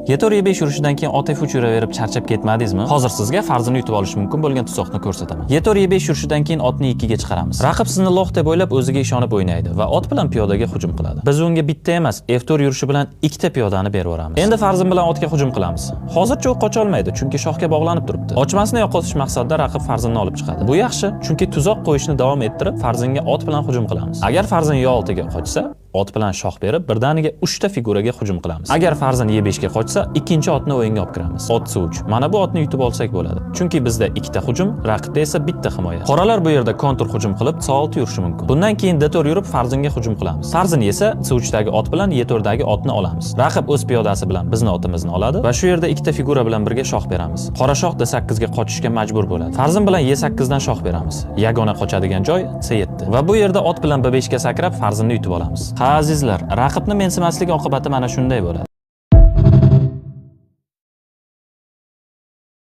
Yetor E5 yurishidan keyin ot F3 yuraverib charchab ketmadingizmi? Hozir sizga farzini yutib olish mumkin bo'lgan tuzoqni ko'rsataman. Yetor E5 yurishidan keyin otni 2 ga chiqaramiz. Raqib sizni loq deb o'ylab o'ziga ishonib o'ynaydi va ot bilan piyodaga hujum qiladi. Biz unga bitta emas, F4 yurishi bilan ikkita piyodani berib yuboramiz. Endi farzim bilan otga hujum qilamiz. Hozircha u qocha olmaydi, chunki shohga bog'lanib turibdi. Ochmasini yo'qotish maqsadida raqib farzini olib chiqadi. Bu yaxshi, chunki tuzoq qo'yishni davom ettirib, farzinga ot bilan hujum qilamiz. Agar farzin Y6 ga qochsa, ot bilan shoh berib, birdaniga 3 ta figuraga hujum qilamiz. Agar farzin Y5 ga qochsa, ikkinchi otni o'yinga olib kiramiz. Ot C3. Mana bu otni yutib olsak bo'ladi. Chunki bizda ikkita hujum, raqibda esa bitta himoya. Qoralar bu yerda kontur hujum qilib C6 yurishi mumkin. Bundan keyin D4 yurib farzingga hujum qilamiz. Farzin esa C3 dagi ot bilan Y4 dagi otni olamiz. Raqib o'z piyodasi bilan bizni otimizni oladi va shu yerda ikkita figura bilan birga shoh beramiz. Qora shoh D8 ga qochishga majbur bo'ladi. Farzin bilan Y8 dan shoh beramiz. Yagona qochadigan joy C7. Va bu yerda ot bilan B5 ga sakrab farzinni yutib olamiz. Ha azizlar, raqibni mensimaslik oqibati mana shunday bo'ladi.